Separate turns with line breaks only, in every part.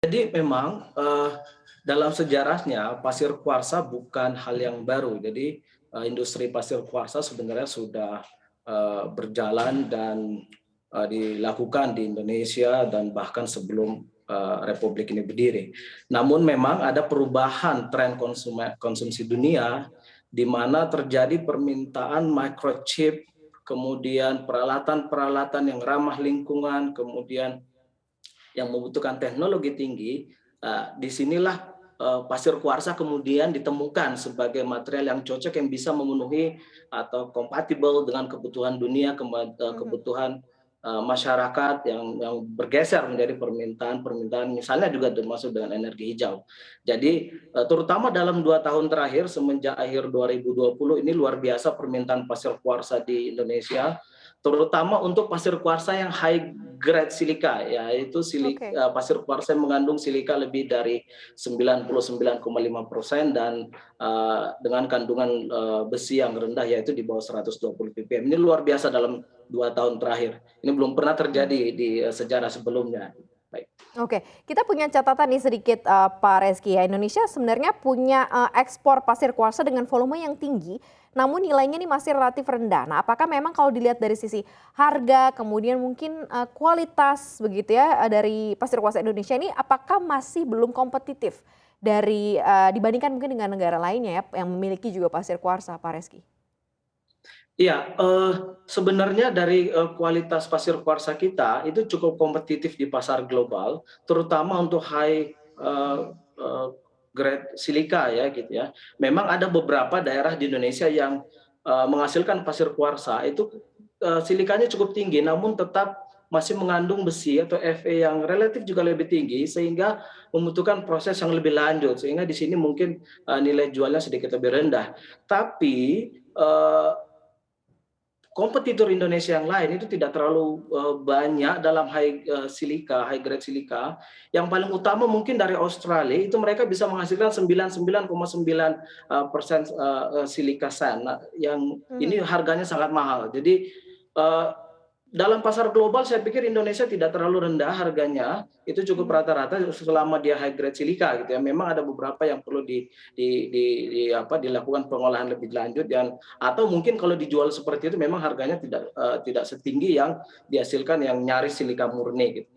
Jadi memang dalam sejarahnya pasir kuarsa bukan hal yang baru. Jadi industri pasir kuarsa sebenarnya sudah berjalan dan dilakukan di Indonesia dan bahkan sebelum Republik ini berdiri. Namun memang ada perubahan tren konsumsi dunia di mana terjadi permintaan microchip, kemudian peralatan-peralatan yang ramah lingkungan, kemudian yang membutuhkan teknologi tinggi, disinilah pasir kuarsa kemudian ditemukan sebagai material yang cocok yang bisa memenuhi atau kompatibel dengan kebutuhan dunia,
Mhm.
kebutuhan masyarakat yang bergeser menjadi permintaan misalnya juga termasuk dengan energi hijau. Jadi terutama dalam 2 tahun terakhir semenjak akhir 2020 ini luar biasa permintaan pasir kuarsa di Indonesia, terutama untuk pasir kuarsa yang high grade silika, yaitu
Oke.
pasir kuarsa yang mengandung silika lebih dari 99,5% dan dengan kandungan besi yang rendah yaitu di bawah 120 ppm. Ini luar biasa dalam 2 tahun terakhir. Ini belum pernah
Mhm.
terjadi di sejarah sebelumnya. Baik.
Oke, kita punya catatan nih sedikit, Pak Reski ya. Indonesia sebenarnya punya, ekspor pasir kuarsa dengan volume yang tinggi, namun nilainya nih masih relatif rendah. Nah, apakah memang kalau dilihat dari sisi harga, kemudian mungkin, kualitas begitu ya, dari pasir kuarsa Indonesia ini apakah masih belum kompetitif dari, dibandingkan mungkin dengan negara lainnya ya, yang memiliki juga pasir kuarsa, Pak Reski?
Iya, sebenarnya dari kualitas pasir kuarsa kita itu cukup kompetitif di pasar global, terutama untuk high grade silika ya gitu ya. Memang ada beberapa daerah di Indonesia yang menghasilkan pasir kuarsa itu silikanya cukup tinggi, namun tetap masih mengandung besi atau Fe yang relatif juga lebih tinggi sehingga membutuhkan proses yang lebih lanjut sehingga di sini mungkin nilai jualnya sedikit lebih rendah. Tapi kompetitor Indonesia yang lain itu tidak terlalu banyak dalam high grade silika. Yang paling utama mungkin dari Australia itu mereka bisa menghasilkan 99,9% silika sand. Nah, yang ini
Mhm.
harganya sangat mahal. Jadi eh, dalam pasar global saya pikir Indonesia tidak terlalu rendah harganya, itu cukup
Mhm.
rata-rata selama dia high grade silika gitu ya. Memang ada beberapa yang perlu dilakukan pengolahan lebih lanjut dan atau mungkin kalau dijual seperti itu memang harganya tidak setinggi yang dihasilkan yang nyaris silika murni gitu.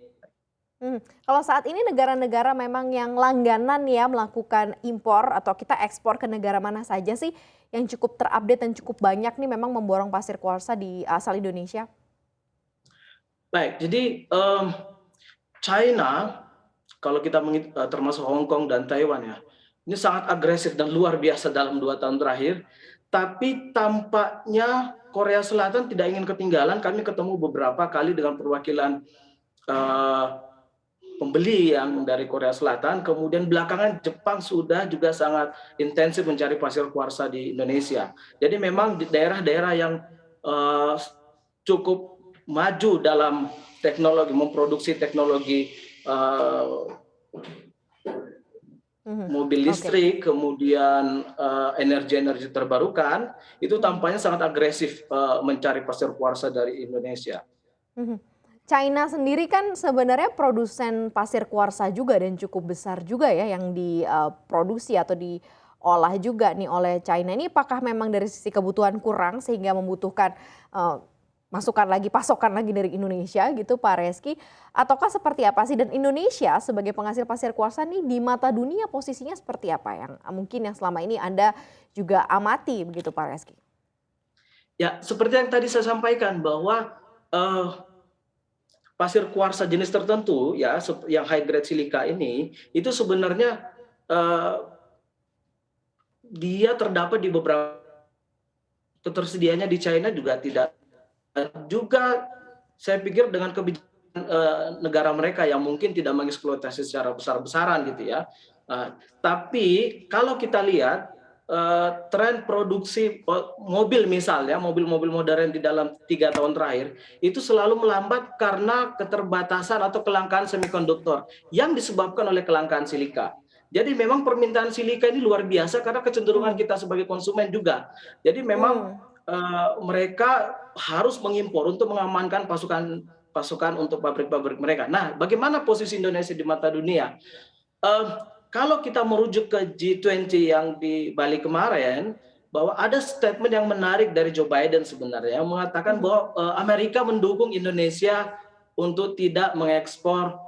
Mhm. Kalau saat ini negara-negara memang yang langganan ya melakukan impor atau kita ekspor ke negara mana saja sih yang cukup terupdate dan cukup banyak nih memang memborong pasir kuarsa di asal Indonesia?
Baik, jadi China kalau kita termasuk Hong Kong dan Taiwan ya, ini sangat agresif dan luar biasa dalam 2 tahun terakhir. Tapi tampaknya Korea Selatan tidak ingin ketinggalan. Kami ketemu beberapa kali dengan perwakilan eh, pembeli yang dari Korea Selatan. Kemudian belakangan Jepang sudah juga sangat intensif mencari pasir kuarsa di Indonesia. Jadi memang di daerah-daerah yang eh, cukup maju dalam teknologi memproduksi teknologi eh,
Mhm.
mobil
Oke.
listrik, kemudian energi-energi terbarukan, itu
Mhm.
tampaknya sangat agresif mencari pasir kuarsa dari Indonesia.
Mhm. China sendiri kan sebenarnya produsen pasir kuarsa juga dan cukup besar juga ya yang diproduksi atau diolah juga nih oleh China. Ini apakah memang dari sisi kebutuhan kurang sehingga membutuhkan, eee, masukan lagi, pasokan lagi dari Indonesia gitu Pak Reski? Ataukah seperti apa sih? Dan Indonesia sebagai penghasil pasir kuarsa nih di mata dunia posisinya seperti apa yang mungkin yang selama ini Anda juga amati begitu Pak Reski?
Ya, seperti yang tadi saya sampaikan bahwa eh, pasir kuarsa jenis tertentu ya yang high grade silika ini itu sebenarnya eh, dia terdapat di beberapa ketersediaannya di China juga tidak juga saya pikir dengan kebijakan negara mereka yang mungkin tidak mengeksploitasi secara besar-besaran gitu ya. Tapi kalau kita lihat tren produksi mobil misalnya, mobil-mobil modern di dalam 3 tahun terakhir itu selalu melambat karena keterbatasan atau kelangkaan semikonduktor yang disebabkan oleh kelangkaan silika. Jadi memang permintaan silika ini luar biasa karena kecenderungan
Mhm.
kita sebagai konsumen juga. Jadi memang
Mmm.
mereka harus mengimpor untuk mengamankan pasukan untuk pabrik-pabrik mereka. Nah, bagaimana posisi Indonesia di mata dunia? Eh, Kalau kita merujuk ke G20 yang di Bali kemarin, bahwa ada statement yang menarik dari Joe Biden sebenarnya yang mengatakan bahwa Amerika mendukung Indonesia untuk tidak mengekspor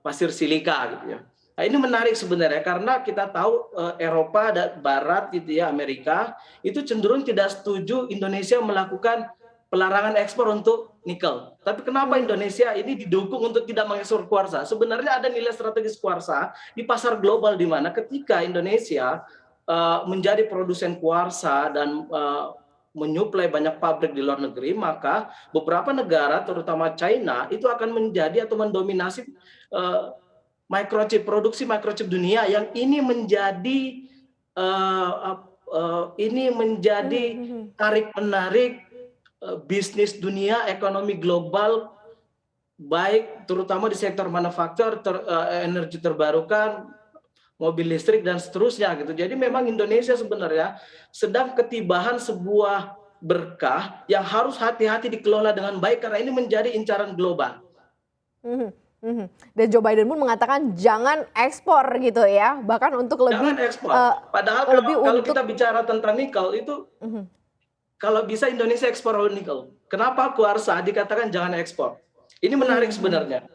pasir silika gitu ya. Nah, ini menarik sebenarnya karena kita tahu Eropa dan Barat gitu ya, Amerika itu cenderung tidak setuju Indonesia melakukan pelarangan ekspor untuk nikel. Tapi kenapa Indonesia ini didukung untuk tidak mengekspor kuarsa? Sebenarnya ada nilai strategis kuarsa di pasar global di mana ketika Indonesia menjadi produsen kuarsa dan menyuplai banyak pabrik di luar negeri, maka beberapa negara terutama China itu akan menjadi atau mendominasi produksi microchip dunia yang ini menjadi tarik menarik bisnis dunia, ekonomi global, baik terutama di sektor manufaktur, energi terbarukan, mobil listrik dan seterusnya gitu. Jadi memang Indonesia sebenarnya sedang ketibahan sebuah berkah yang harus hati-hati dikelola dengan baik karena ini menjadi incaran global.
Dan Joe Biden pun mengatakan jangan ekspor gitu ya, bahkan untuk lebih
Jangan ekspor. Padahal kalau kita bicara tentang nikel itu kalau bisa Indonesia ekspor nikel. Kenapa kuarsa dikatakan jangan ekspor? Ini menarik sebenarnya.